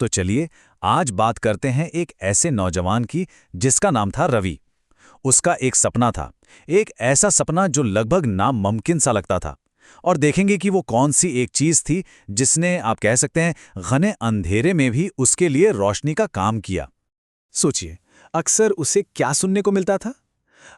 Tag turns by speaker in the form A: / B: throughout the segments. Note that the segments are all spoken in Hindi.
A: तो चलिए आज बात करते हैं एक ऐसे नौजवान की जिसका नाम था रवि। उसका एक सपना था, एक ऐसा सपना जो लगभग नामुमकिन सा लगता था। और देखेंगे कि वो कौन सी एक चीज थी जिसने आप कह सकते हैं घने अंधेरे में भी उसके लिए रोशनी का काम किया।
B: सोचिए, अक्सर उसे क्या सुनने को मिलता था?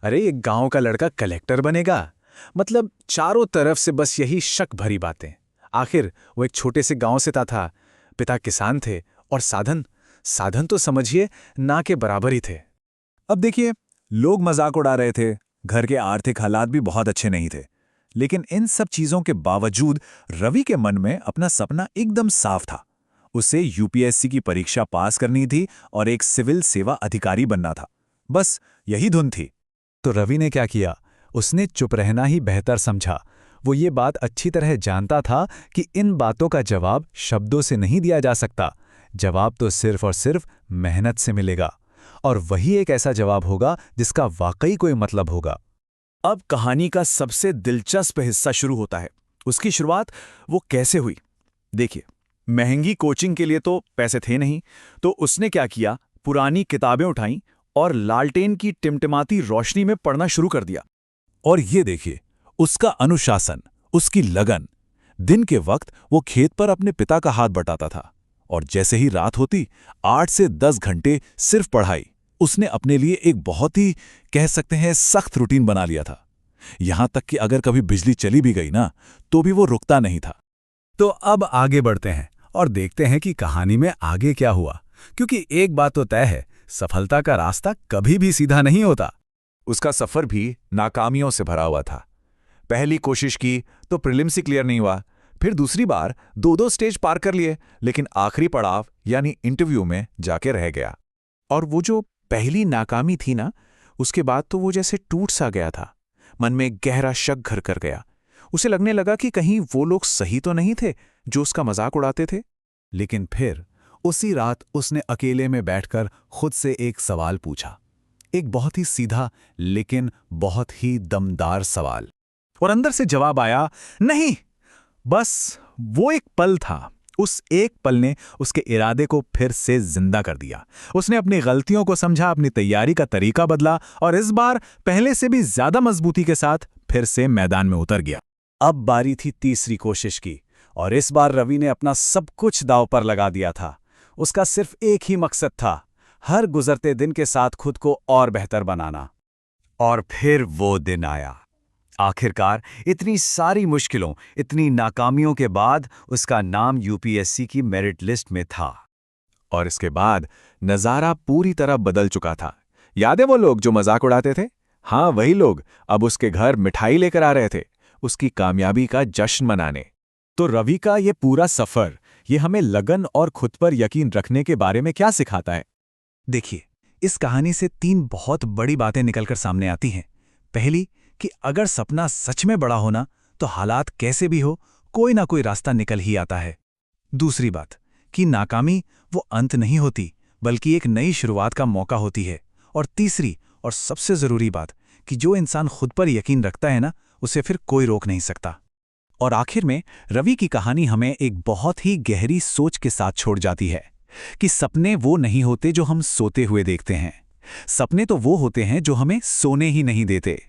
B: अरे एक गांव का लड़का कलेक्टर बनेगा। मतलब चारों तरफ से बस यही शक भरी बातें। आखिर वो एक छोटे से गांव से था। पिता किसान थे और साधन साधन तो समझिए ना के बराबर ही थे।
C: अब देखिए, लोग मजाक उड़ा रहे थे, घर के आर्थिक हालात भी बहुत अच्छे नहीं थे। लेकिन इन सब चीजों के बावजूद रवि के मन में अपना सपना एकदम साफ था। उसे यूपीएससी की परीक्षा पास करनी थी और एक सिविल सेवा अधिकारी बनना था। बस यही धुन थी।
B: तो रवि ने क्या किया? उसने चुप रहना ही बेहतर समझा। वो ये बात अच्छी तरह जानता था कि इन बातों का जवाब शब्दों से नहीं दिया जा सकता। जवाब तो सिर्फ और सिर्फ मेहनत से मिलेगा। और वही एक ऐसा जवाब होगा जिसका वाकई कोई मतलब होगा।
A: अब कहानी का सबसे दिलचस्प हिस्सा शुरू होता है। उसकी शुरुआत वो कैसे हुई। देखिए, महंगी कोचिंग के लिए तो पैसे थे नहीं, तो उसने क्या किया, पुरानी किताबें उठाईं और लालटेन की टिमटिमाती रोशनी में पढ़ना शुरू कर दिया।
C: और ये देखिए, उसका अनुशासन, उसकी लगन। दिन के वक्त वो खेत पर अपने पिता का हाथ बटाता था, और जैसे ही रात होती 8 से 10 घंटे सिर्फ पढ़ाई। उसने अपने लिए एक बहुत ही कह सकते हैं सख्त रूटीन बना लिया था। यहां तक कि अगर कभी बिजली चली भी गई ना, तो भी वो रुकता नहीं था।
B: तो अब आगे बढ़ते हैं और देखते हैं कि कहानी में आगे क्या हुआ। क्योंकि एक बात तो तय है, सफलता का रास्ता कभी भी सीधा नहीं होता।
C: उसका सफर भी नाकामियों से भरा हुआ था। पहली कोशिश की तो प्रीलिम्स ही क्लियर नहीं हुआ। फिर दूसरी बार 2-2 स्टेज पार कर लिए, लेकिन आखिरी पड़ाव यानी इंटरव्यू में जाके रह गया।
D: और वो जो पहली नाकामी थी ना, उसके बाद तो वो जैसे टूट सा गया था। मन में गहरा शक घर कर गया। उसे लगने लगा कि कहीं वो लोग सही तो नहीं थे जो उसका मजाक उड़ाते थे।
B: लेकिन फिर उसी रात उसने अकेले में बैठकर खुद से एक सवाल पूछा। एक बहुत ही सीधा लेकिन बहुत ही दमदार सवाल। और अंदर से जवाब आया, नहीं। बस वो एक पल था। उस एक पल ने उसके इरादे को फिर से जिंदा कर दिया। उसने अपनी गलतियों को समझा, अपनी तैयारी का तरीका बदला और इस बार पहले से भी ज्यादा मजबूती के साथ फिर से मैदान में उतर गया। अब बारी थी तीसरी कोशिश की, और इस बार रवि ने अपना सब कुछ दांव पर लगा दिया था। उसका सिर्फ एक ही मकसद था, हर गुजरते दिन के साथ खुद को और बेहतर बनाना। और फिर वो दिन आया। आखिरकार इतनी सारी मुश्किलों, इतनी नाकामियों के बाद उसका नाम यूपीएससी की मेरिट लिस्ट में था।
C: और इसके बाद नज़ारा पूरी तरह बदल चुका था। याद है वो लोग जो मजाक उड़ाते थे? हाँ, वही लोग अब उसके घर मिठाई लेकर आ रहे थे, उसकी कामयाबी का जश्न मनाने।
B: तो रवि का ये पूरा सफर, ये हमें लगन और खुद पर यकीन रखने के बारे में क्या सिखाता है? देखिए, इस कहानी से 3 बहुत बड़ी बातें निकलकर सामने आती हैं। पहली, कि अगर सपना सच में बड़ा होना, तो हालात कैसे भी हो, कोई ना कोई रास्ता निकल ही आता है। दूसरी बात, कि नाकामी वो अंत नहीं होती, बल्कि एक नई शुरुआत का मौका होती है। और तीसरी और सबसे जरूरी बात, कि जो इंसान खुद पर यकीन रखता है ना, उसे फिर कोई रोक नहीं सकता। और आखिर में रवि की कहानी हमें एक बहुत ही गहरी सोच के साथ छोड़ जाती है कि सपने वो नहीं होते जो हम सोते हुए देखते हैं। सपने तो वो होते हैं जो हमें सोने ही नहीं देते।